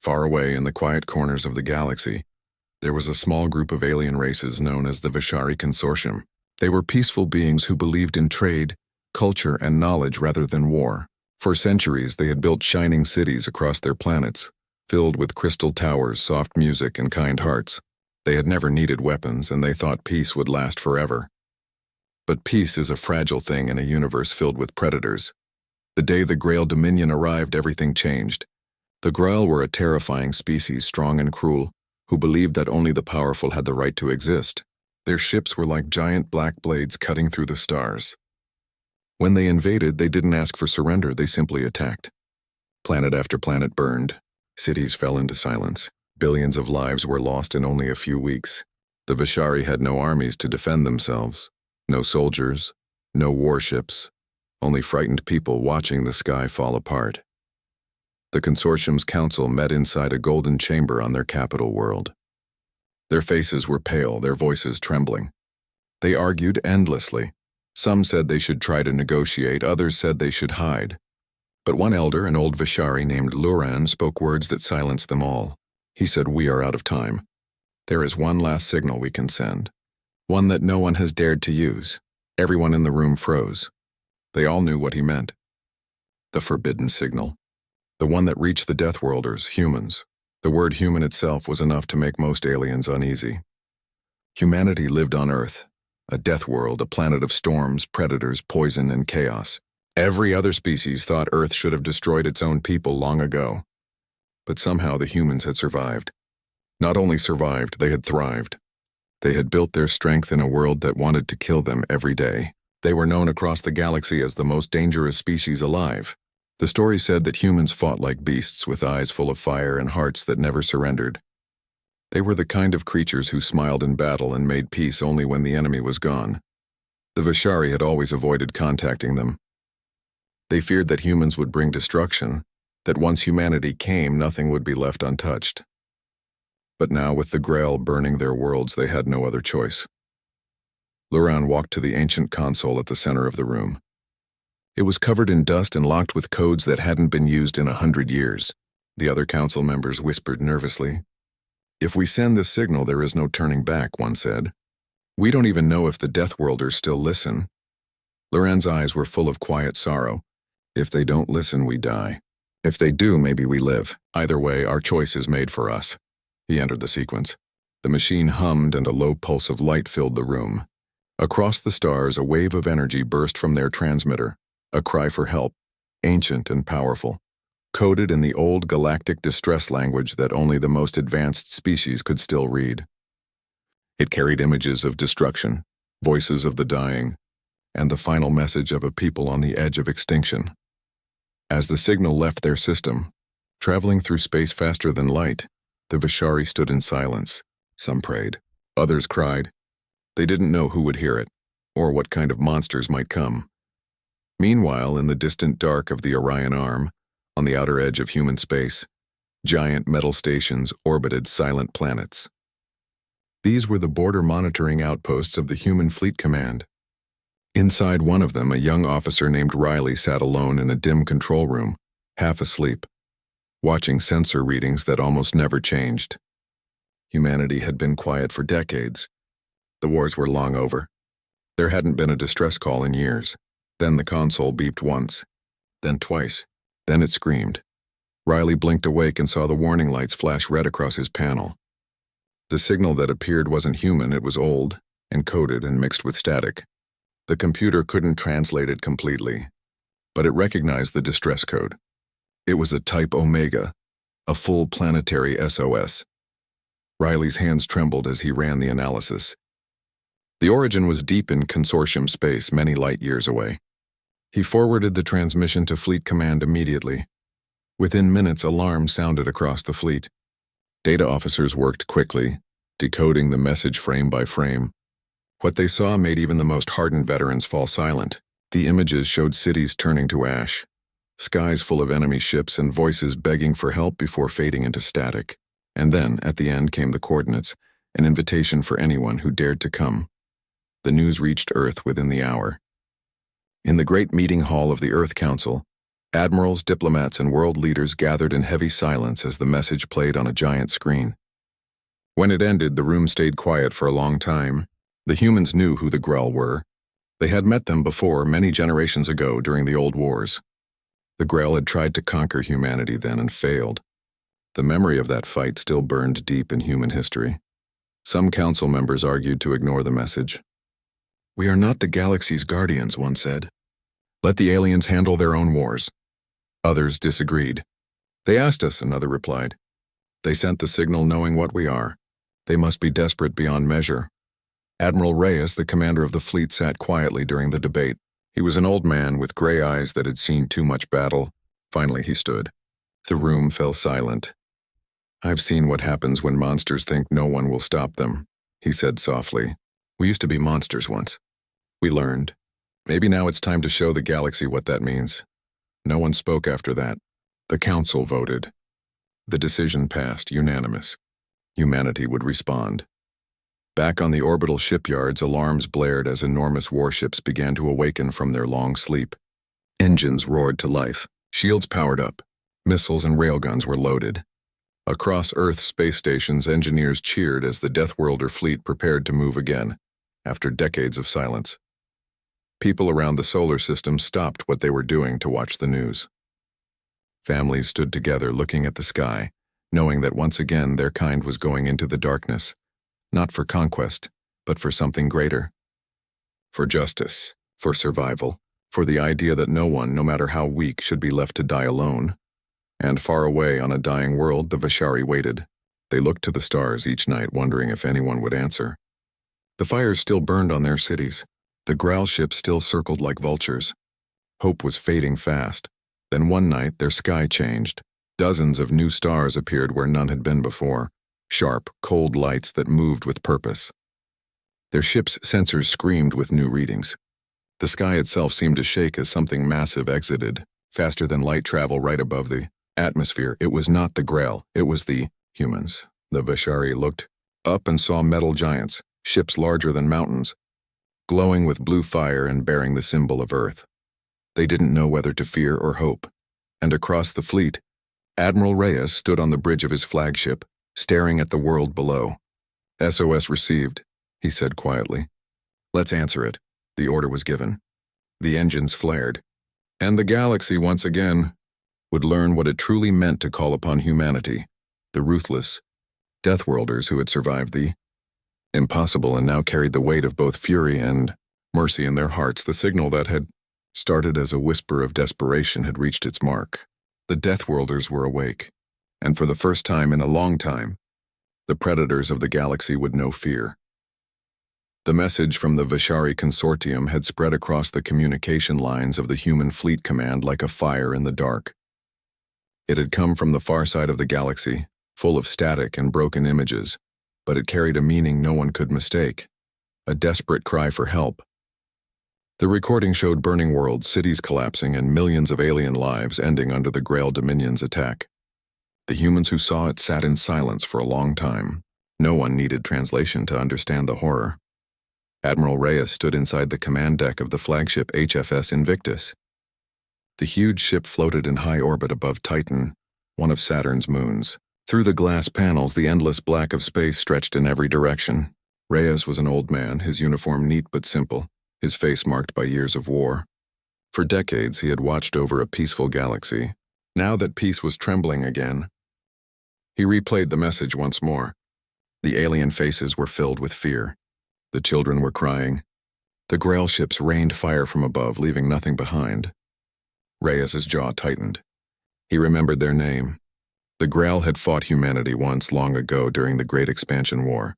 Far away in the quiet corners of the galaxy, there was a small group of alien races known as the Vishari Consortium. They were peaceful beings who believed in trade, culture, and knowledge rather than war. For centuries, they had built shining cities across their planets, filled with crystal towers, soft music, and kind hearts. They had never needed weapons, and they thought peace would last forever. But peace is a fragile thing in a universe filled with predators. The day the Grail Dominion arrived, everything changed. The Grail were a terrifying species, strong and cruel, who believed that only the powerful had the right to exist. Their ships were like giant black blades cutting through the stars. When they invaded, they didn't ask for surrender, they simply attacked. Planet after planet burned. Cities fell into silence. Billions of lives were lost in only a few weeks. The Vishari had no armies to defend themselves, no soldiers, no warships, only frightened people watching the sky fall apart. The consortium's council met inside a golden chamber on their capital world. Their faces were pale, their voices trembling. They argued endlessly. Some said they should try to negotiate, others said they should hide. But one elder, an old Vishari named Luran, spoke words that silenced them all. He said, "We are out of time. There is one last signal we can send, one that no one has dared to use." Everyone in the room froze. They all knew what he meant. The forbidden signal. The one that reached the Deathworlders, humans. The word human itself was enough to make most aliens uneasy. Humanity lived on Earth, a death world, a planet of storms, predators, poison, and chaos. Every other species thought Earth should have destroyed its own people long ago. But somehow the humans had survived. Not only survived, they had thrived. They had built their strength in a world that wanted to kill them every day. They were known across the galaxy as the most dangerous species alive. The story said that humans fought like beasts with eyes full of fire and hearts that never surrendered. They were the kind of creatures who smiled in battle and made peace only when the enemy was gone. The Vishari had always avoided contacting them. They feared that humans would bring destruction, that once humanity came, nothing would be left untouched. But now, with the Grail burning their worlds, they had no other choice. Luran walked to the ancient console at the center of the room. It was covered in dust and locked with codes that hadn't been used in 100 years. The other council members whispered nervously. "If we send this signal, there is no turning back," one said. "We don't even know if the Deathworlders still listen." Luran's eyes were full of quiet sorrow. "If they don't listen, we die. If they do, maybe we live. Either way, our choice is made for us." He entered the sequence. The machine hummed and a low pulse of light filled the room. Across the stars, a wave of energy burst from their transmitter, a cry for help, ancient and powerful, coded in the old galactic distress language that only the most advanced species could still read. It carried images of destruction, voices of the dying, and the final message of a people on the edge of extinction. As the signal left their system, traveling through space faster than light, the Vishari stood in silence. Some prayed, others cried. They didn't know who would hear it, or what kind of monsters might come. Meanwhile, in the distant dark of the Orion Arm, on the outer edge of human space, giant metal stations orbited silent planets. These were the border monitoring outposts of the Human Fleet Command. Inside one of them, a young officer named Riley sat alone in a dim control room, half asleep, watching sensor readings that almost never changed. Humanity had been quiet for decades. The wars were long over. There hadn't been a distress call in years. Then the console beeped once, then twice, then it screamed. Riley blinked awake and saw the warning lights flash red across his panel. The signal that appeared wasn't human, it was old, encoded and mixed with static. The computer couldn't translate it completely, but it recognized the distress code. It was a Type Omega, a full planetary SOS. Riley's hands trembled as he ran the analysis. The origin was deep in consortium space, many light years away. He forwarded the transmission to Fleet Command immediately. Within minutes, alarms sounded across the fleet. Data officers worked quickly, decoding the message frame by frame. What they saw made even the most hardened veterans fall silent. The images showed cities turning to ash, skies full of enemy ships and voices begging for help before fading into static. And then, at the end, came the coordinates, an invitation for anyone who dared to come. The news reached Earth within the hour. In the great meeting hall of the Earth Council, Admirals, diplomats, and world leaders gathered in heavy silence as the message played on a giant screen. When it ended, the room stayed quiet for a long time. The humans knew who the Grell were. They had met them before, many generations ago during the old wars. The Grell had tried to conquer humanity then and failed. The memory of that fight still burned deep in human history. Some council members argued to ignore the message. "We are not the galaxy's guardians," one said. "Let the aliens handle their own wars." Others disagreed. "They asked us," another replied. "They sent the signal knowing what we are. They must be desperate beyond measure." Admiral Reyes, the commander of the fleet, sat quietly during the debate. He was an old man with gray eyes that had seen too much battle. Finally he stood. The room fell silent. "I've seen what happens when monsters think no one will stop them," he said softly. "We used to be monsters once. We learned. Maybe now it's time to show the galaxy what that means." No one spoke after that. The council voted. The decision passed, unanimous. Humanity would respond. Back on the orbital shipyards, alarms blared as enormous warships began to awaken from their long sleep. Engines roared to life, shields powered up, missiles and railguns were loaded. Across Earth's space stations, engineers cheered as the Deathworlder fleet prepared to move again, after decades of silence. People around the solar system stopped what they were doing to watch the news. Families stood together looking at the sky, knowing that once again their kind was going into the darkness, not for conquest, but for something greater. For justice, for survival, for the idea that no one, no matter how weak, should be left to die alone. And far away on a dying world, the Vishari waited. They looked to the stars each night, wondering if anyone would answer. The fires still burned on their cities. The Graal ships still circled like vultures. Hope was fading fast. Then one night, their sky changed. Dozens of new stars appeared where none had been before. Sharp, cold lights that moved with purpose. Their ship's sensors screamed with new readings. The sky itself seemed to shake as something massive exited, faster than light travel right above the atmosphere. It was not the Grail, it was the humans. The Vishari looked up and saw metal giants, ships larger than mountains, glowing with blue fire and bearing the symbol of Earth. They didn't know whether to fear or hope. And across the fleet, Admiral Reyes stood on the bridge of his flagship, staring at the world below. "SOS received," he said quietly. "Let's answer it." The order was given. The engines flared. And the galaxy, once again, would learn what it truly meant to call upon humanity, the ruthless Deathworlders who had survived the impossible and now carried the weight of both fury and mercy in their hearts. The signal that had started as a whisper of desperation had reached its mark. The Deathworlders were awake, and for the first time in a long time, the predators of the galaxy would know fear. The message from the Vishari Consortium had spread across the communication lines of the human fleet command like a fire in the dark. It had come from the far side of the galaxy, full of static and broken images, but it carried a meaning no one could mistake, a desperate cry for help. The recording showed burning worlds, cities collapsing, and millions of alien lives ending under the Grail Dominion's attack. The humans who saw it sat in silence for a long time. No one needed translation to understand the horror. Admiral Reyes stood inside the command deck of the flagship HFS Invictus. The huge ship floated in high orbit above Titan, one of Saturn's moons. Through the glass panels, the endless black of space stretched in every direction. Reyes was an old man, his uniform neat but simple, his face marked by years of war. For decades, he had watched over a peaceful galaxy. Now that peace was trembling again, he replayed the message once more. The alien faces were filled with fear. The children were crying. The Grail ships rained fire from above, leaving nothing behind. Reyes's jaw tightened. He remembered their name. The Grail had fought humanity once long ago during the Great Expansion War.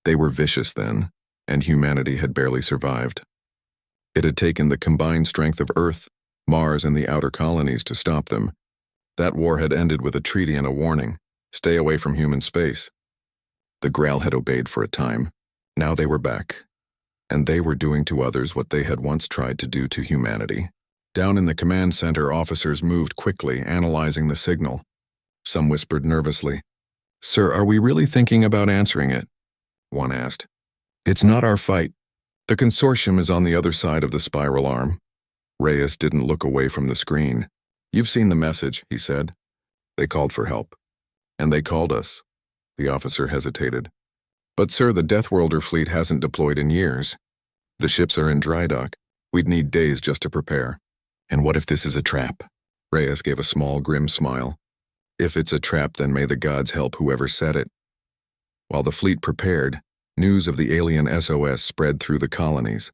They were vicious then, and humanity had barely survived. It had taken the combined strength of Earth, Mars, and the outer colonies to stop them. That war had ended with a treaty and a warning: stay away from human space. The Grail had obeyed for a time. Now they were back, and they were doing to others what they had once tried to do to humanity. Down in the command center, officers moved quickly, analyzing the signal. Some whispered nervously. "Sir, are we really thinking about answering it?" one asked. "It's not our fight. The consortium is on the other side of the spiral arm." Reyes didn't look away from the screen. "You've seen the message," he said. "They called for help. And they called us." The officer hesitated. "But sir, the Deathworlder fleet hasn't deployed in years. The ships are in dry dock. We'd need days just to prepare." "And what if this is a trap?" Reyes gave a small, grim smile. "If it's a trap, then may the gods help whoever set it." While the fleet prepared, news of the alien SOS spread through the colonies.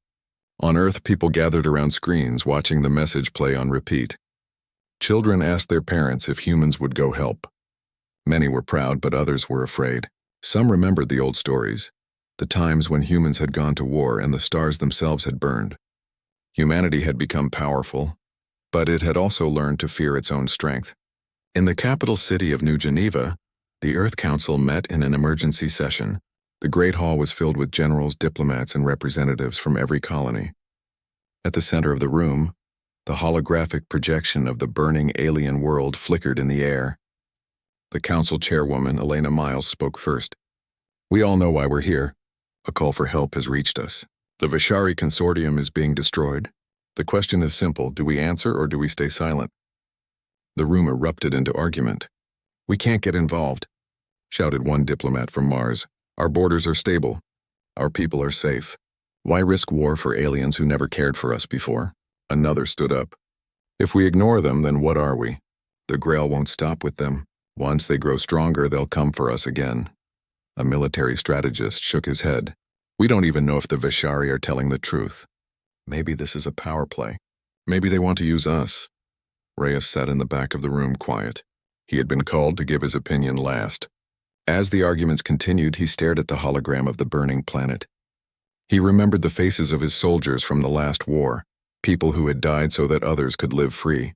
On Earth, people gathered around screens watching the message play on repeat. Children asked their parents if humans would go help. Many were proud, but others were afraid. Some remembered the old stories, the times when humans had gone to war and the stars themselves had burned. Humanity had become powerful, but it had also learned to fear its own strength. In the capital city of New Geneva, the Earth Council met in an emergency session. The Great Hall was filled with generals, diplomats, and representatives from every colony. At the center of the room, the holographic projection of the burning alien world flickered in the air. The council chairwoman, Elena Miles, spoke first. "We all know why we're here. A call for help has reached us. The Vishari Consortium is being destroyed. The question is simple: do we answer or do we stay silent?" The room erupted into argument. "We can't get involved," shouted one diplomat from Mars. "Our borders are stable. Our people are safe. Why risk war for aliens who never cared for us before?" Another stood up. "If we ignore them, then what are we? The Grail won't stop with them. Once they grow stronger, they'll come for us again." A military strategist shook his head. "We don't even know if the Vishari are telling the truth. Maybe this is a power play. Maybe they want to use us." Reyes sat in the back of the room, quiet. He had been called to give his opinion last. As the arguments continued, he stared at the hologram of the burning planet. He remembered the faces of his soldiers from the last war, people who had died so that others could live free.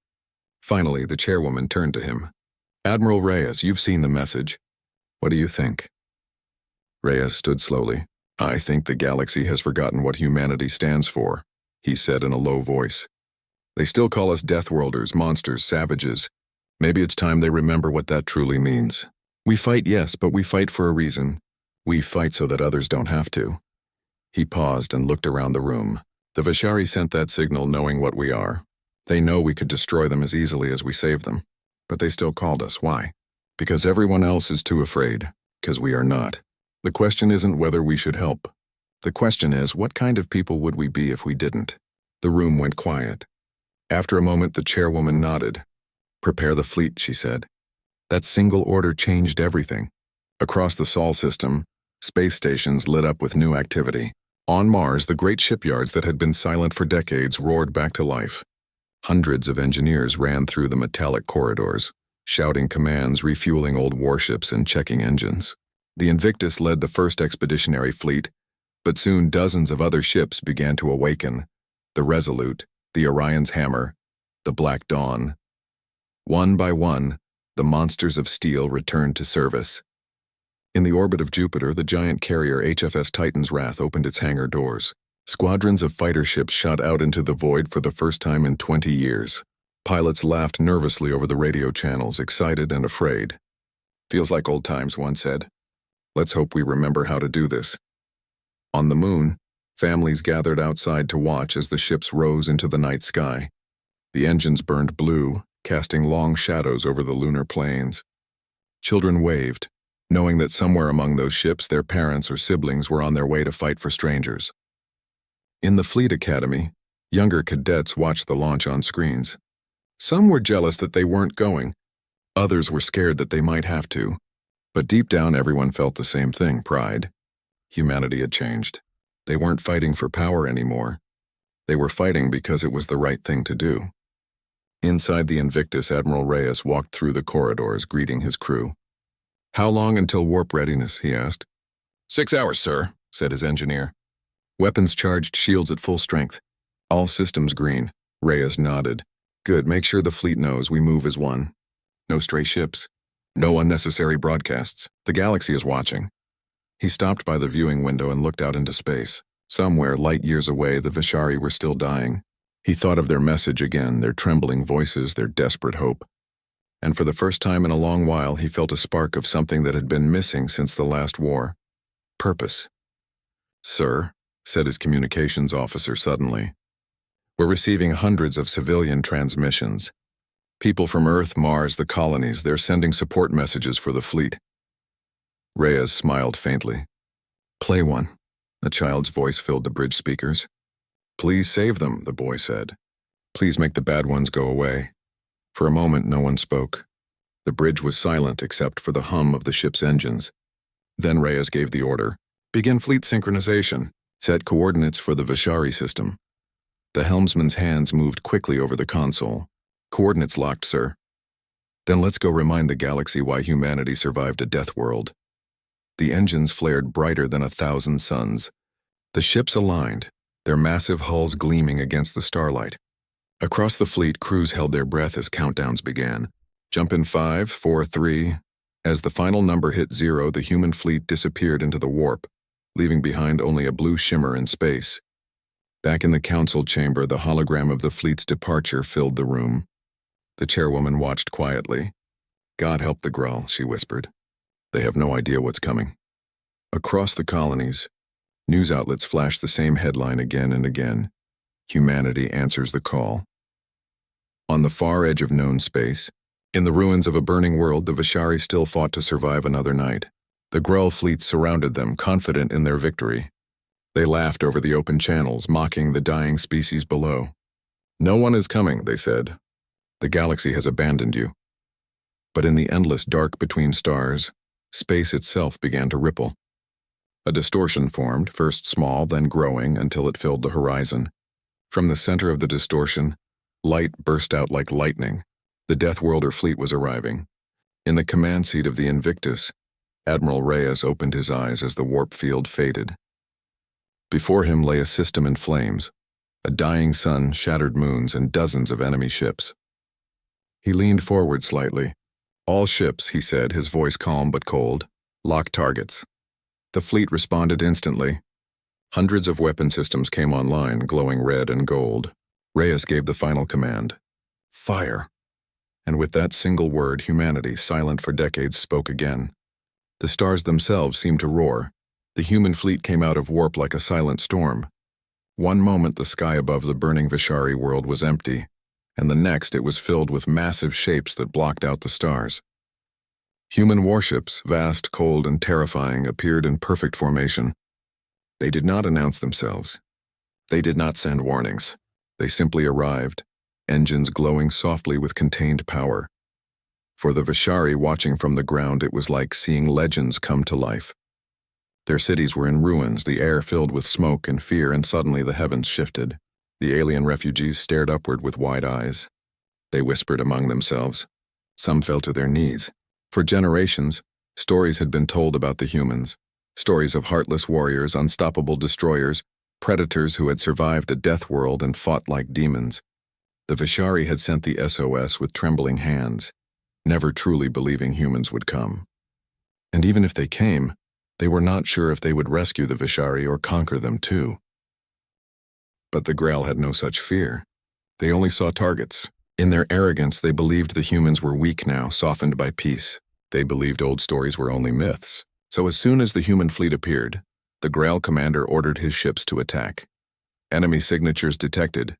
Finally, the chairwoman turned to him. "Admiral Reyes, you've seen the message. What do you think?" Reyes stood slowly. "I think the galaxy has forgotten what humanity stands for," he said in a low voice. "They still call us Deathworlders, monsters, savages. Maybe it's time they remember what that truly means. We fight, yes, but we fight for a reason. We fight so that others don't have to." He paused and looked around the room. "The Vishari sent that signal knowing what we are. They know we could destroy them as easily as we save them. But they still called us. Why? Because everyone else is too afraid. Because we are not. The question isn't whether we should help. The question is, what kind of people would we be if we didn't?" The room went quiet. After a moment, the chairwoman nodded. "Prepare the fleet," she said. That single order changed everything. Across the Sol system, space stations lit up with new activity. On Mars, the great shipyards that had been silent for decades roared back to life. Hundreds of engineers ran through the metallic corridors, shouting commands, refueling old warships, and checking engines. The Invictus led the first expeditionary fleet, but soon dozens of other ships began to awaken. The Resolute, the Orion's Hammer, the Black Dawn. One by one, the monsters of steel returned to service. In the orbit of Jupiter, the giant carrier HFS Titan's Wrath opened its hangar doors. Squadrons of fighter ships shot out into the void for the first time in 20 years. Pilots laughed nervously over the radio channels, excited and afraid. "Feels like old times," one said. "Let's hope we remember how to do this." On the moon, families gathered outside to watch as the ships rose into the night sky. The engines burned blue, casting long shadows over the lunar plains. Children waved, knowing that somewhere among those ships their parents or siblings were on their way to fight for strangers. In the Fleet Academy, younger cadets watched the launch on screens. Some were jealous that they weren't going. Others were scared that they might have to. But deep down, everyone felt the same thing: pride. Humanity had changed. They weren't fighting for power anymore. They were fighting because it was the right thing to do. Inside the Invictus, Admiral Reyes walked through the corridors, greeting his crew. "How long until warp readiness?" he asked. 6 hours, sir," said his engineer. "Weapons charged, shields at full strength. All systems green." Reyes nodded. "Good, make sure the fleet knows we move as one. No stray ships. No unnecessary broadcasts. The galaxy is watching." He stopped by the viewing window and looked out into space. Somewhere, light years away, the Vishari were still dying. He thought of their message again, their trembling voices, their desperate hope. And for the first time in a long while, he felt a spark of something that had been missing since the last war. Purpose. "Sir," said his communications officer suddenly, "we're receiving hundreds of civilian transmissions. People from Earth, Mars, the colonies, they're sending support messages for the fleet. Reyes smiled faintly. Play one. A child's voice filled the bridge speakers. Please save them, the boy said. Please make the bad ones go away. For a moment, no one spoke. The bridge was silent except for the hum of the ship's engines. Then Reyes gave the order. Begin fleet synchronization. Set coordinates for the Vishari system. The helmsman's hands moved quickly over the console. Coordinates locked, sir. Then let's go remind the galaxy why humanity survived a death world. The engines flared brighter than 1,000 suns. The ships aligned, their massive hulls gleaming against the starlight. Across the fleet, crews held their breath as countdowns began. Jump in 5, 4, 3. As the final number hit 0, the human fleet disappeared into the warp, leaving behind only a blue shimmer in space. Back in the council chamber, the hologram of the fleet's departure filled the room. The chairwoman watched quietly. God help the Gruul, she whispered. They have no idea what's coming. Across the colonies, news outlets flashed the same headline again and again. Humanity answers the call. On the far edge of known space, in the ruins of a burning world, the Vishari still fought to survive another night. The Gruul fleets surrounded them, confident in their victory. They laughed over the open channels, mocking the dying species below. No one is coming, they said. The galaxy has abandoned you. But in the endless dark between stars, space itself began to ripple. A distortion formed, first small, then growing until it filled the horizon. From the center of the distortion, light burst out like lightning. The Deathworlder fleet was arriving. In the command seat of the Invictus, Admiral Reyes opened his eyes as the warp field faded. Before him lay a system in flames, a dying sun, shattered moons, and dozens of enemy ships. He leaned forward slightly. All ships, he said, his voice calm but cold, lock targets. The fleet responded instantly. Hundreds of weapon systems came online, glowing red and gold. Reyes gave the final command. Fire. And with that single word, humanity, silent for decades, spoke again. The stars themselves seemed to roar. The human fleet came out of warp like a silent storm. One moment the sky above the burning Vishari world was empty, and the next it was filled with massive shapes that blocked out the stars. Human warships, vast, cold, and terrifying, appeared in perfect formation. They did not announce themselves. They did not send warnings. They simply arrived, engines glowing softly with contained power. For the Vishari watching from the ground, it was like seeing legends come to life. Their cities were in ruins, the air filled with smoke and fear, and suddenly the heavens shifted. The alien refugees stared upward with wide eyes. They whispered among themselves. Some fell to their knees. For generations, stories had been told about the humans. Stories of heartless warriors, unstoppable destroyers, predators who had survived a death world and fought like demons. The Vishari had sent the SOS with trembling hands, never truly believing humans would come. And even if they came, they were not sure if they would rescue the Vishari or conquer them too. But the Gruul had no such fear. They only saw targets. In their arrogance, they believed the humans were weak now, softened by peace. They believed old stories were only myths. So as soon as the human fleet appeared, the Gruul commander ordered his ships to attack. Enemy signatures detected.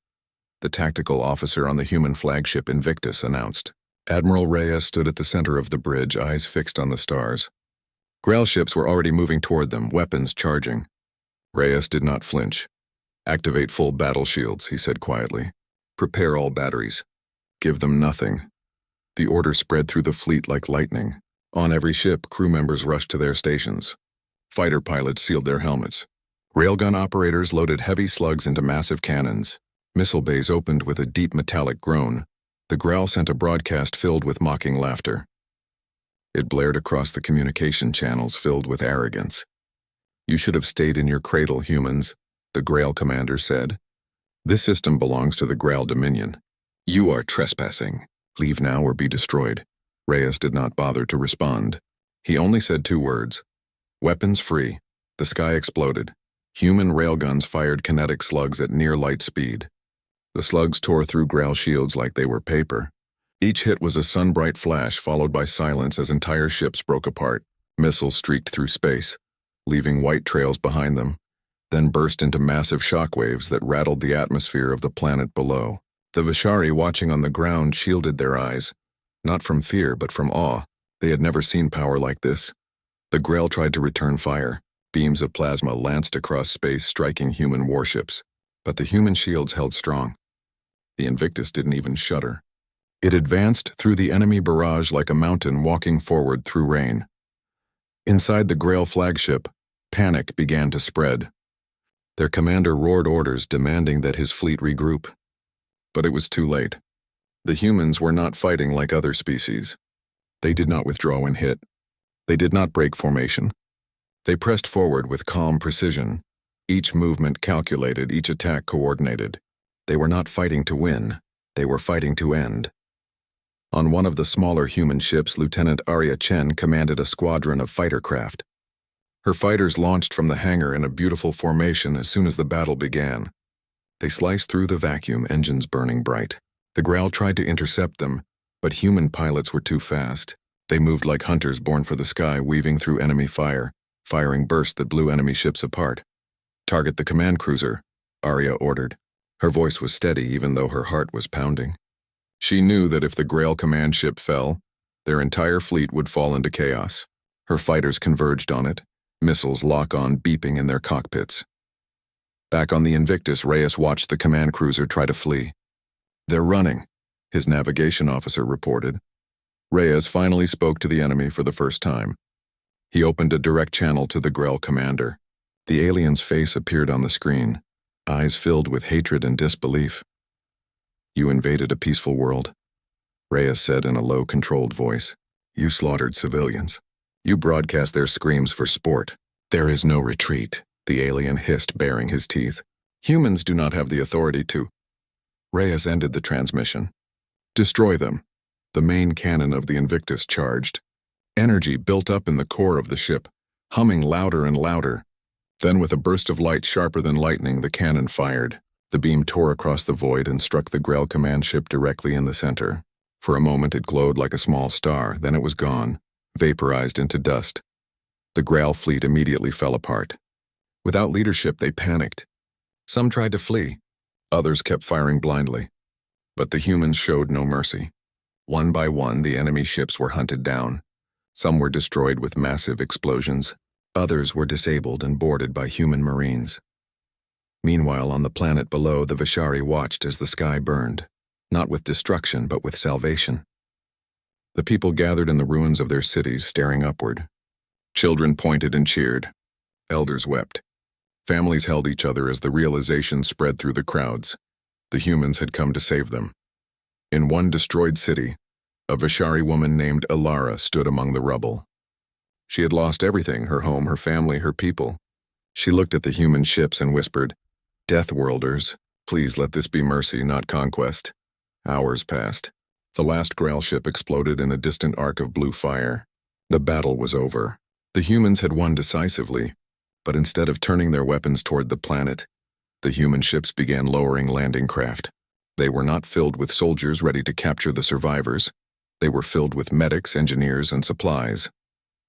The tactical officer on the human flagship Invictus announced. Admiral Reyes stood at the center of the bridge, eyes fixed on the stars. Gruul ships were already moving toward them, weapons charging. Reyes did not flinch. Activate full battle shields, he said quietly. Prepare all batteries. Give them nothing. The order spread through the fleet like lightning. On every ship, crew members rushed to their stations. Fighter pilots sealed their helmets. Railgun operators loaded heavy slugs into massive cannons. Missile bays opened with a deep metallic groan. The Gruul sent a broadcast filled with mocking laughter. It blared across the communication channels filled with arrogance. You should have stayed in your cradle, humans, the Gruul commander said. This system belongs to the Gruul Dominion. You are trespassing. Leave now or be destroyed. Reyes did not bother to respond. He only said 2 words. Weapons free. The sky exploded. Human railguns fired kinetic slugs at near light speed. The slugs tore through Gruul shields like they were paper. Each hit was a sun-bright flash followed by silence as entire ships broke apart. Missiles streaked through space, leaving white trails behind them, then burst into massive shockwaves that rattled the atmosphere of the planet below. The Vishari watching on the ground shielded their eyes, not from fear but from awe. They had never seen power like this. The Grail tried to return fire. Beams of plasma lanced across space, striking human warships. But the human shields held strong. The Invictus didn't even shudder. It advanced through the enemy barrage like a mountain walking forward through rain. Inside the Grail flagship, panic began to spread. Their commander roared orders demanding that his fleet regroup. But it was too late. The humans were not fighting like other species. They did not withdraw and hit. They did not break formation. They pressed forward with calm precision, each movement calculated, each attack coordinated. They were not fighting to win. They were fighting to end. On one of the smaller human ships, Lieutenant Arya Chen commanded a squadron of fighter craft. Her fighters launched from the hangar in a beautiful formation as soon as the battle began. They sliced through the vacuum, engines burning bright. The Grail tried to intercept them, but human pilots were too fast. They moved like hunters born for the sky, weaving through enemy fire, firing bursts that blew enemy ships apart. "Target the command cruiser," Arya ordered. Her voice was steady even though her heart was pounding. She knew that if the Grail command ship fell, their entire fleet would fall into chaos. Her fighters converged on it, missiles lock-on beeping in their cockpits. Back on the Invictus, Reyes watched the command cruiser try to flee. "They're running," his navigation officer reported. Reyes finally spoke to the enemy for the first time. He opened a direct channel to the Grail commander. The alien's face appeared on the screen, eyes filled with hatred and disbelief. "You invaded a peaceful world," Reyes said in a low, controlled voice. "You slaughtered civilians. You broadcast their screams for sport. There is no retreat," the alien hissed, baring his teeth. "Humans do not have the authority to—" Reyes ended the transmission. "Destroy them." The main cannon of the Invictus charged. Energy built up in the core of the ship, humming louder and louder. Then, with a burst of light sharper than lightning, the cannon fired. The beam tore across the void and struck the Grail command ship directly in the center. For a moment it glowed like a small star, then it was gone, vaporized into dust. The Grail fleet immediately fell apart. Without leadership, they panicked. Some tried to flee. Others kept firing blindly. But the humans showed no mercy. One by one, the enemy ships were hunted down. Some were destroyed with massive explosions. Others were disabled and boarded by human marines. Meanwhile, on the planet below, the Vishari watched as the sky burned, not with destruction, but with salvation. The people gathered in the ruins of their cities, staring upward. Children pointed and cheered. Elders wept. Families held each other as the realization spread through the crowds. The humans had come to save them. In one destroyed city, a Vishari woman named Alara stood among the rubble. She had lost everything, her home, her family, her people. She looked at the human ships and whispered, "Deathworlders, please let this be mercy, not conquest." Hours passed. The last Grail ship exploded in a distant arc of blue fire. The battle was over. The humans had won decisively, but instead of turning their weapons toward the planet, the human ships began lowering landing craft. They were not filled with soldiers ready to capture the survivors. They were filled with medics, engineers, and supplies.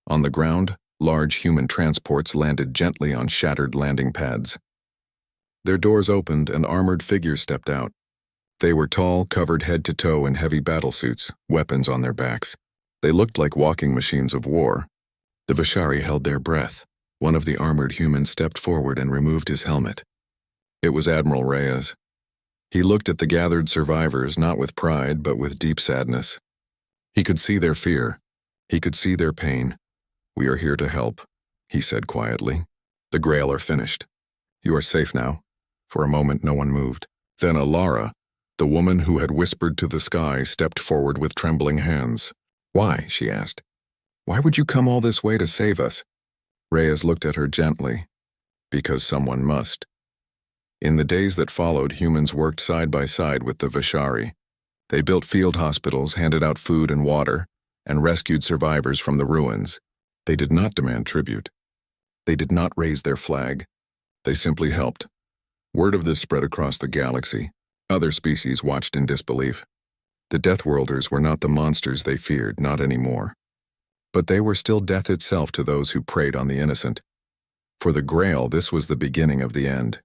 On the ground, large human transports landed gently on shattered landing pads. Their doors opened and armored figures stepped out. They were tall, covered head to toe in heavy battlesuits, weapons on their backs. They looked like walking machines of war. The Vishari held their breath. One of the armored humans stepped forward and removed his helmet. It was Admiral Reyes. He looked at the gathered survivors not with pride but with deep sadness. He could see their fear. He could see their pain. "We are here to help," he said quietly. "The Grail are finished. You are safe now." For a moment no one moved. Then Alara, the woman who had whispered to the sky, stepped forward with trembling hands. "Why?" she asked. "Why would you come all this way to save us?" Reyes looked at her gently. "Because someone must." In the days that followed, humans worked side by side with the Vishari. They built field hospitals, handed out food and water, and rescued survivors from the ruins. They did not demand tribute. They did not raise their flag. They simply helped. Word of this spread across the galaxy. Other species watched in disbelief. The Deathworlders were not the monsters they feared, not anymore. But they were still death itself to those who preyed on the innocent. For the Grail, this was the beginning of the end.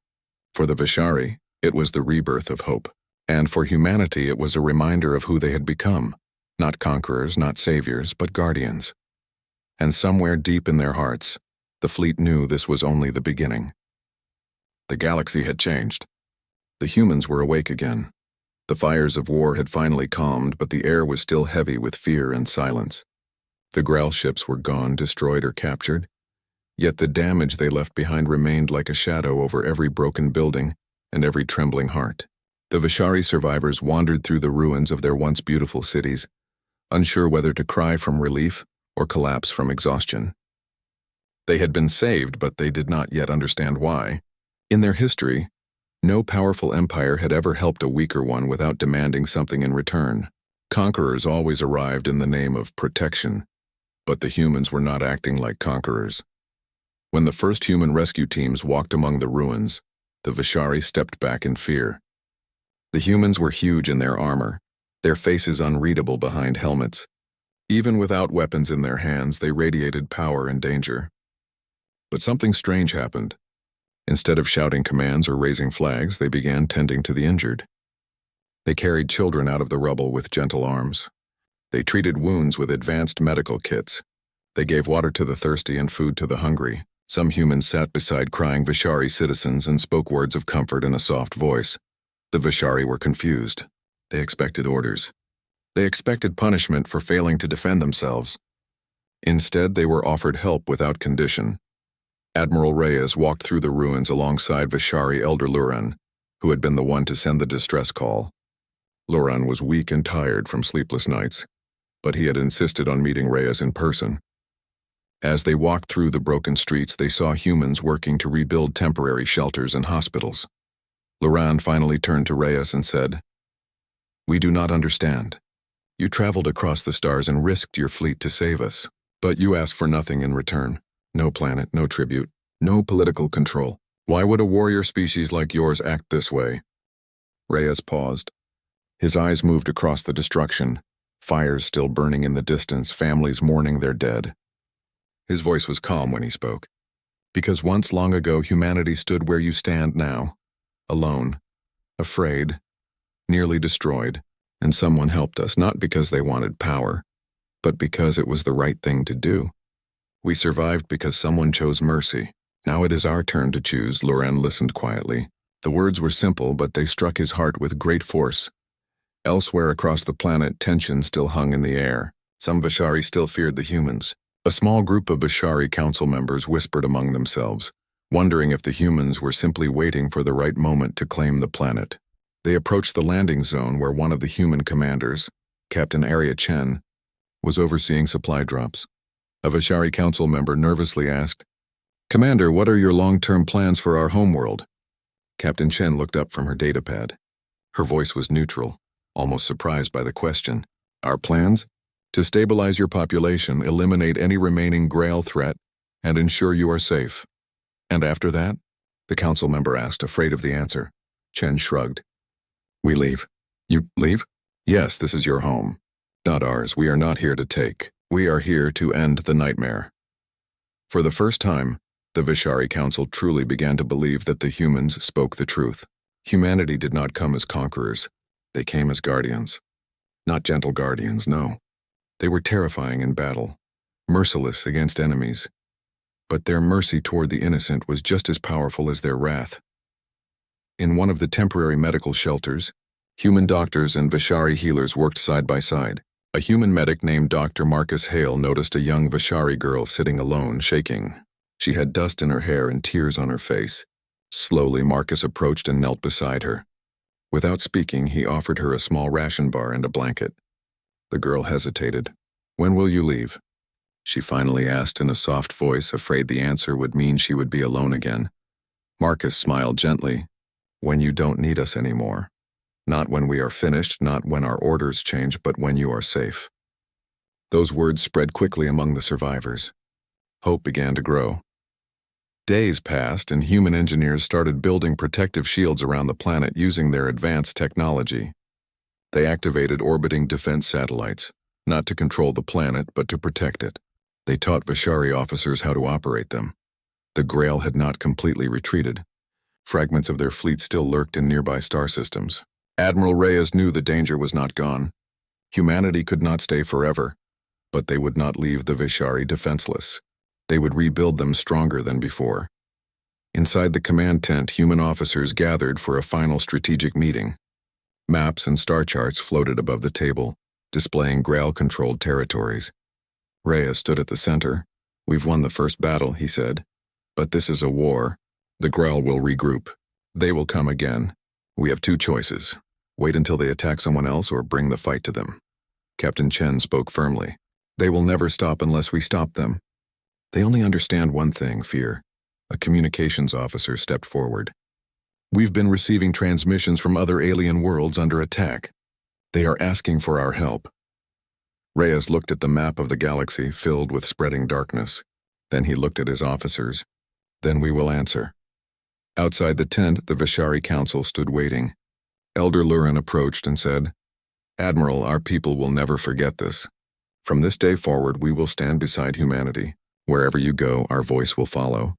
For the Vishari, it was the rebirth of hope. And for humanity, it was a reminder of who they had become. Not conquerors, not saviors, but guardians. And somewhere deep in their hearts, the fleet knew this was only the beginning. The galaxy had changed. The humans were awake again. The fires of war had finally calmed, but the air was still heavy with fear and silence. The Grail ships were gone, destroyed or captured, yet the damage they left behind remained like a shadow over every broken building and every trembling heart. The Vishari survivors wandered through the ruins of their once beautiful cities, unsure whether to cry from relief or collapse from exhaustion. They had been saved, but they did not yet understand why. In their history, no powerful empire had ever helped a weaker one without demanding something in return. Conquerors always arrived in the name of protection, but the humans were not acting like conquerors. When the first human rescue teams walked among the ruins, the Vishari stepped back in fear. The humans were huge in their armor, their faces unreadable behind helmets. Even without weapons in their hands, they radiated power and danger. But something strange happened. Instead of shouting commands or raising flags, they began tending to the injured. They carried children out of the rubble with gentle arms. They treated wounds with advanced medical kits. They gave water to the thirsty and food to the hungry. Some humans sat beside crying Vishari citizens and spoke words of comfort in a soft voice. The Vishari were confused. They expected orders. They expected punishment for failing to defend themselves. Instead, they were offered help without condition. Admiral Reyes walked through the ruins alongside Vishari Elder Luran, who had been the one to send the distress call. Luran was weak and tired from sleepless nights, but he had insisted on meeting Reyes in person. As they walked through the broken streets, they saw humans working to rebuild temporary shelters and hospitals. Luran finally turned to Reyes and said, "We do not understand. You traveled across the stars and risked your fleet to save us, but you asked for nothing in return. No planet, no tribute, no political control. Why would a warrior species like yours act this way?" Reyes paused. His eyes moved across the destruction, fires still burning in the distance, families mourning their dead. His voice was calm when he spoke. "Because once long ago humanity stood where you stand now, alone, afraid, nearly destroyed, and someone helped us, not because they wanted power, but because it was the right thing to do. We survived because someone chose mercy. Now it is our turn to choose." Luran listened quietly. The words were simple, but they struck his heart with great force. Elsewhere across the planet, tension still hung in the air. Some Vishari still feared the humans. A small group of Vishari council members whispered among themselves, wondering if the humans were simply waiting for the right moment to claim the planet. They approached the landing zone where one of the human commanders, Captain Arya Chen, was overseeing supply drops. A Vishari council member nervously asked, "Commander, what are your long-term plans for our homeworld?" Captain Chen looked up from her datapad. Her voice was neutral, almost surprised by the question. "Our plans? To stabilize your population, eliminate any remaining Grail threat, and ensure you are safe." "And after that?" the council member asked, afraid of the answer. Chen shrugged. "We leave." "You leave?" "Yes, this is your home. Not ours. We are not here to take. We are here to end the nightmare." For the first time, the Vishari Council truly began to believe that the humans spoke the truth. Humanity did not come as conquerors. They came as guardians. Not gentle guardians, no. They were terrifying in battle, merciless against enemies. But their mercy toward the innocent was just as powerful as their wrath. In one of the temporary medical shelters, human doctors and Vishari healers worked side by side. A human medic named Dr. Marcus Hale noticed a young Vishari girl sitting alone, shaking. She had dust in her hair and tears on her face. Slowly, Marcus approached and knelt beside her. Without speaking, he offered her a small ration bar and a blanket. The girl hesitated. "When will you leave?" she finally asked in a soft voice, afraid the answer would mean she would be alone again. Marcus smiled gently. "When you don't need us anymore. Not when we are finished, not when our orders change, but when you are safe." Those words spread quickly among the survivors. Hope began to grow. Days passed, and human engineers started building protective shields around the planet using their advanced technology. They activated orbiting defense satellites, not to control the planet, but to protect it. They taught Vishari officers how to operate them. The Grail had not completely retreated. Fragments of their fleet still lurked in nearby star systems. Admiral Reyes knew the danger was not gone. Humanity could not stay forever, but they would not leave the Vishari defenseless. They would rebuild them stronger than before. Inside the command tent, human officers gathered for a final strategic meeting. Maps and star charts floated above the table, displaying Grail-controlled territories. Reyes stood at the center. "We've won the first battle," he said. "But this is a war. The Grail will regroup. They will come again. We have two choices. Wait until they attack someone else or bring the fight to them." Captain Chen spoke firmly. "They will never stop unless we stop them. They only understand one thing, fear." A communications officer stepped forward. "We've been receiving transmissions from other alien worlds under attack. They are asking for our help." Reyes looked at the map of the galaxy filled with spreading darkness. Then he looked at his officers. "Then we will answer." Outside the tent, the Vishari Council stood waiting. Elder Lurin approached and said, "Admiral, our people will never forget this. From this day forward, we will stand beside humanity. Wherever you go, our voice will follow."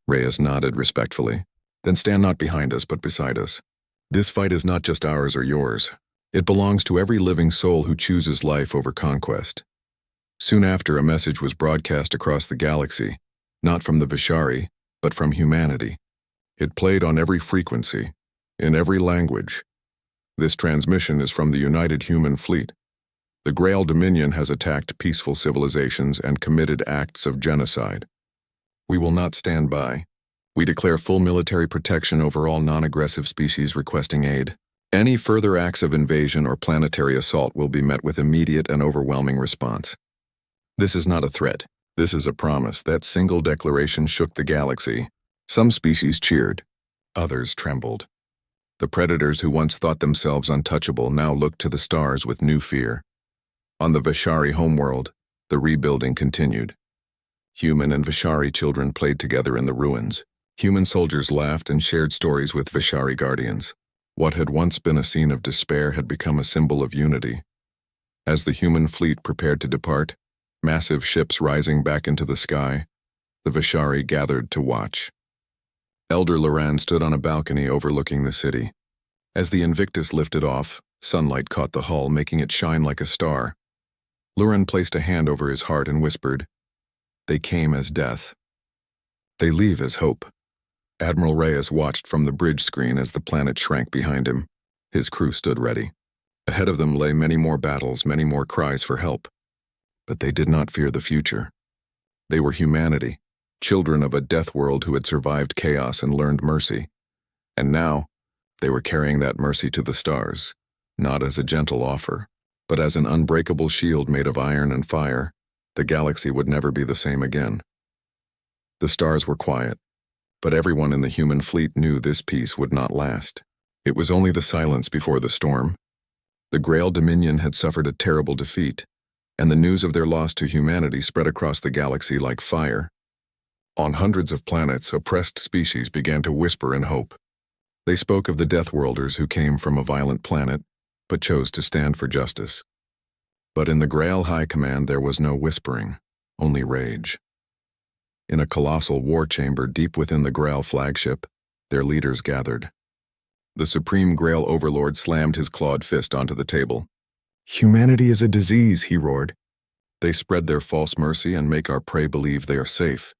Reyes nodded respectfully. "Then stand not behind us, but beside us. This fight is not just ours or yours. It belongs to every living soul who chooses life over conquest." Soon after, a message was broadcast across the galaxy, not from the Vishari, but from humanity. It played on every frequency, in every language. "This transmission is from the United Human Fleet. The Grail Dominion has attacked peaceful civilizations and committed acts of genocide. We will not stand by. We declare full military protection over all non-aggressive species requesting aid. Any further acts of invasion or planetary assault will be met with immediate and overwhelming response." This is not a threat. This is a promise. That single declaration shook the galaxy. Some species cheered. Others trembled. The predators who once thought themselves untouchable now looked to the stars with new fear. On the Vishari homeworld, the rebuilding continued. Human and Vishari children played together in the ruins. Human soldiers laughed and shared stories with Vishari guardians. What had once been a scene of despair had become a symbol of unity. As the human fleet prepared to depart, massive ships rising back into the sky, the Vishari gathered to watch. Elder Loran stood on a balcony overlooking the city. As the Invictus lifted off, sunlight caught the hull, making it shine like a star. Loran placed a hand over his heart and whispered, "They came as death. They leave as hope." Admiral Reyes watched from the bridge screen as the planet shrank behind him. His crew stood ready. Ahead of them lay many more battles, many more cries for help. But they did not fear the future. They were humanity, children of a death world who had survived chaos and learned mercy. And now, they were carrying that mercy to the stars, not as a gentle offer, but as an unbreakable shield made of iron and fire. The galaxy would never be the same again. The stars were quiet, but everyone in the human fleet knew this peace would not last. It was only the silence before the storm. The Grail Dominion had suffered a terrible defeat, and the news of their loss to humanity spread across the galaxy like fire. On hundreds of planets, oppressed species began to whisper in hope. They spoke of the Deathworlders who came from a violent planet, but chose to stand for justice. But in the Grail High Command there was no whispering, only rage. In a colossal war chamber deep within the Grail flagship, their leaders gathered. The Supreme Grail Overlord slammed his clawed fist onto the table. "Humanity is a disease," he roared. "They spread their false mercy and make our prey believe they are safe.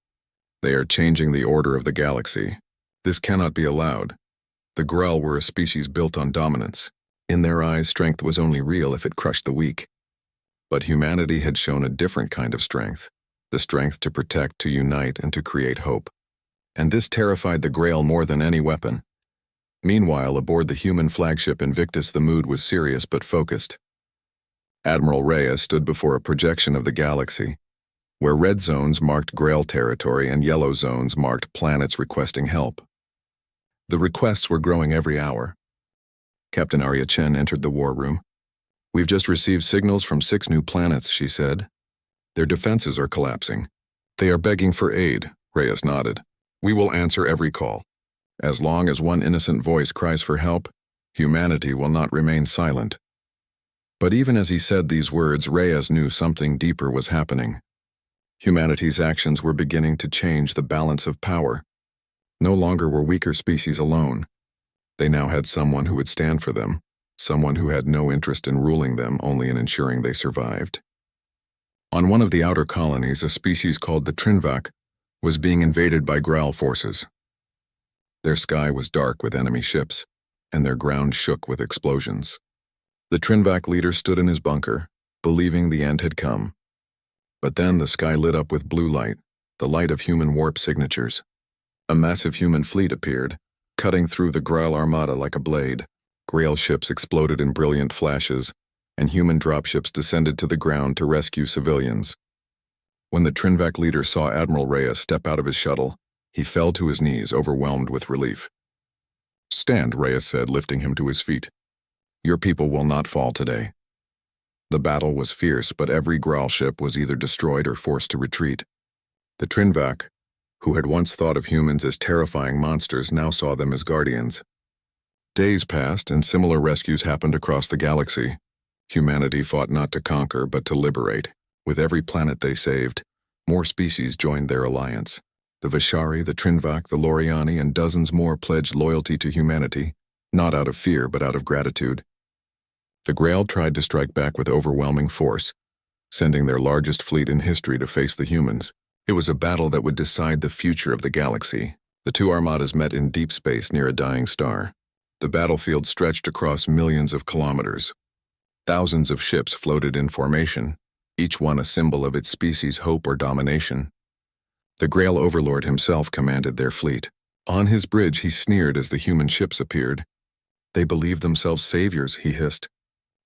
They are changing the order of the galaxy. This cannot be allowed. The Grail were a species built on dominance. In their eyes, strength was only real if it crushed the weak. But humanity had shown a different kind of strength, the strength to protect, to unite, and to create hope. And this terrified the Grail more than any weapon. Meanwhile, aboard the human flagship Invictus, the mood was serious but focused. Admiral Reyes stood before a projection of the galaxy, where red zones marked Grail territory and yellow zones marked planets requesting help. The requests were growing every hour. Captain Arya Chen entered the war room. "We've just received signals from 6 new planets," she said. "Their defenses are collapsing. They are begging for aid." Reyes nodded. "We will answer every call. As long as one innocent voice cries for help, humanity will not remain silent." But even as he said these words, Reyes knew something deeper was happening. Humanity's actions were beginning to change the balance of power. No longer were weaker species alone. They now had someone who would stand for them, someone who had no interest in ruling them, only in ensuring they survived. On one of the outer colonies, a species called the Trinvak was being invaded by Growl forces. Their sky was dark with enemy ships, and their ground shook with explosions. The Trinvak leader stood in his bunker, believing the end had come. But then the sky lit up with blue light, the light of human warp signatures. A massive human fleet appeared, cutting through the Growl armada like a blade. Grail ships exploded in brilliant flashes, and human dropships descended to the ground to rescue civilians. When the Trinvak leader saw Admiral Reyes step out of his shuttle, he fell to his knees, overwhelmed with relief. "Stand," Reyes said, lifting him to his feet. "Your people will not fall today." The battle was fierce, but every Growl ship was either destroyed or forced to retreat. The Trinvak, who had once thought of humans as terrifying monsters, now saw them as guardians. Days passed, and similar rescues happened across the galaxy. Humanity fought not to conquer, but to liberate. With every planet they saved, more species joined their alliance. The Vishari, the Trinvak, the Loriani, and dozens more pledged loyalty to humanity, not out of fear, but out of gratitude. The Grail tried to strike back with overwhelming force, sending their largest fleet in history to face the humans. It was a battle that would decide the future of the galaxy. The two armadas met in deep space near a dying star. The battlefield stretched across millions of kilometers. Thousands of ships floated in formation, each one a symbol of its species' hope or domination. The Grail Overlord himself commanded their fleet. On his bridge he sneered as the human ships appeared. "They believe themselves saviors," he hissed.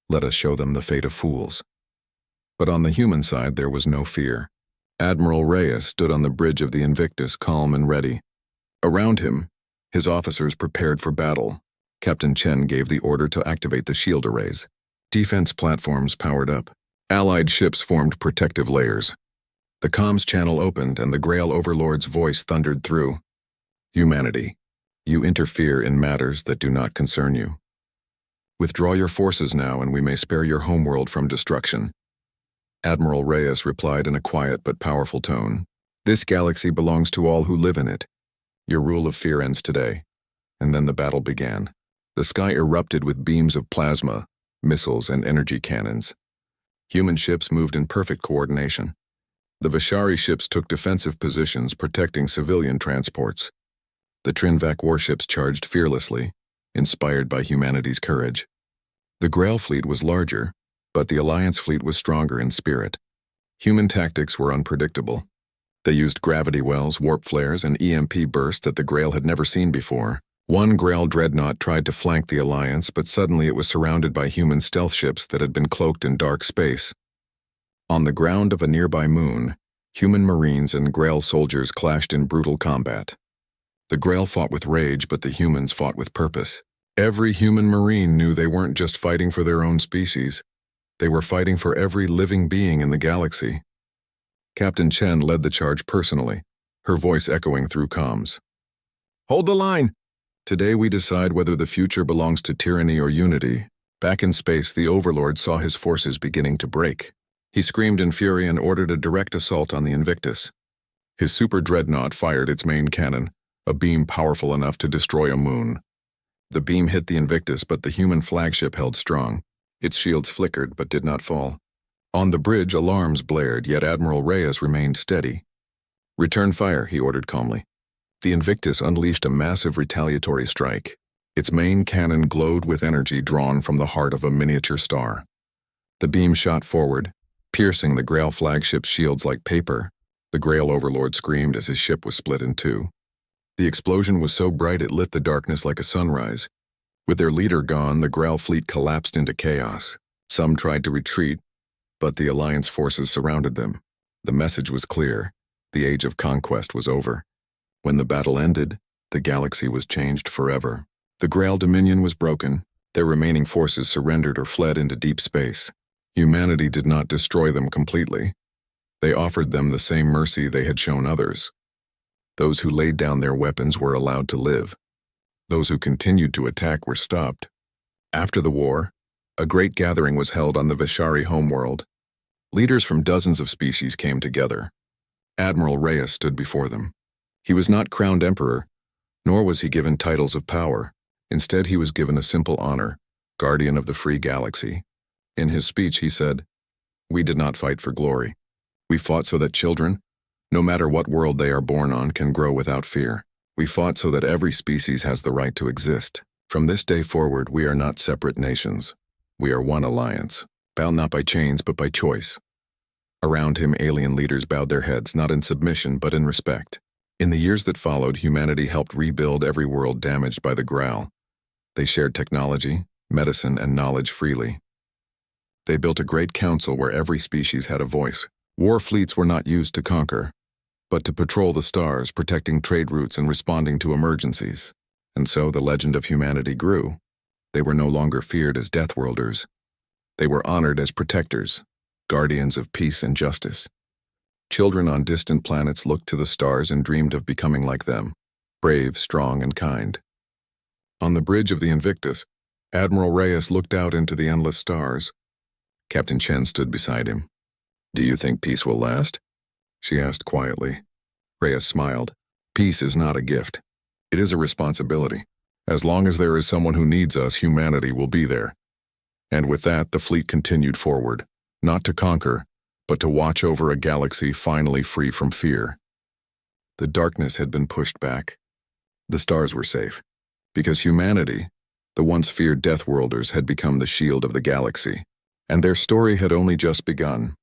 "Let us show them the fate of fools." But on the human side there was no fear. Admiral Reyes stood on the bridge of the Invictus, calm and ready. Around him, his officers prepared for battle. Captain Chen gave the order to activate the shield arrays. Defense platforms powered up. Allied ships formed protective layers. The comms channel opened, and the Grail Overlord's voice thundered through. "Humanity, you interfere in matters that do not concern you. Withdraw your forces now, and we may spare your homeworld from destruction." Admiral Reyes replied in a quiet but powerful tone. "This galaxy belongs to all who live in it. Your rule of fear ends today." And then the battle began. The sky erupted with beams of plasma, missiles, and energy cannons. Human ships moved in perfect coordination. The Vishari ships took defensive positions, protecting civilian transports. The Trinvak warships charged fearlessly, inspired by humanity's courage. The Grail fleet was larger, but the Alliance fleet was stronger in spirit. Human tactics were unpredictable. They used gravity wells, warp flares, and EMP bursts that the Grail had never seen before. One Grail dreadnought tried to flank the Alliance, but suddenly it was surrounded by human stealth ships that had been cloaked in dark space. On the ground of a nearby moon, human marines and Grail soldiers clashed in brutal combat. The Grail fought with rage, but the humans fought with purpose. Every human marine knew they weren't just fighting for their own species. They were fighting for every living being in the galaxy. Captain Chen led the charge personally, her voice echoing through comms. "Hold the line! Today we decide whether the future belongs to tyranny or unity." Back in space, the Overlord saw his forces beginning to break. He screamed in fury and ordered a direct assault on the Invictus. His super dreadnought fired its main cannon, a beam powerful enough to destroy a moon. The beam hit the Invictus, but the human flagship held strong. Its shields flickered but did not fall. On the bridge, alarms blared, yet Admiral Reyes remained steady. "Return fire," he ordered calmly. The Invictus unleashed a massive retaliatory strike. Its main cannon glowed with energy drawn from the heart of a miniature star. The beam shot forward, piercing the Grail flagship's shields like paper. The Grail Overlord screamed as his ship was split in two. The explosion was so bright it lit the darkness like a sunrise. With their leader gone, the Grail fleet collapsed into chaos. Some tried to retreat, but the Alliance forces surrounded them. The message was clear. The age of conquest was over. When the battle ended, the galaxy was changed forever. The Grail Dominion was broken. Their remaining forces surrendered or fled into deep space. Humanity did not destroy them completely. They offered them the same mercy they had shown others. Those who laid down their weapons were allowed to live. Those who continued to attack were stopped. After the war, a great gathering was held on the Vishari homeworld. Leaders from dozens of species came together. Admiral Reyes stood before them. He was not crowned emperor, nor was he given titles of power. Instead, he was given a simple honor, guardian of the free galaxy. In his speech, he said, "We did not fight for glory. We fought so that children, no matter what world they are born on, can grow without fear. We fought so that every species has the right to exist. From this day forward, we are not separate nations. We are one alliance, bound not by chains but by choice." Around him, alien leaders bowed their heads, not in submission but in respect. In the years that followed, humanity helped rebuild every world damaged by the Growl. They shared technology, medicine, and knowledge freely. They built a great council where every species had a voice. War fleets were not used to conquer, but to patrol the stars, protecting trade routes and responding to emergencies. And so the legend of humanity grew. They were no longer feared as Deathworlders. They were honored as protectors, guardians of peace and justice. Children on distant planets looked to the stars and dreamed of becoming like them, brave, strong, and kind. On the bridge of the Invictus, Admiral Reyes looked out into the endless stars. Captain Chen stood beside him. "Do you think peace will last?" she asked quietly. Reyes smiled. "Peace is not a gift. It is a responsibility. As long as there is someone who needs us, humanity will be there." And with that, the fleet continued forward, not to conquer, but to watch over a galaxy finally free from fear. The darkness had been pushed back. The stars were safe, because humanity, the once feared Deathworlders, had become the shield of the galaxy, and their story had only just begun.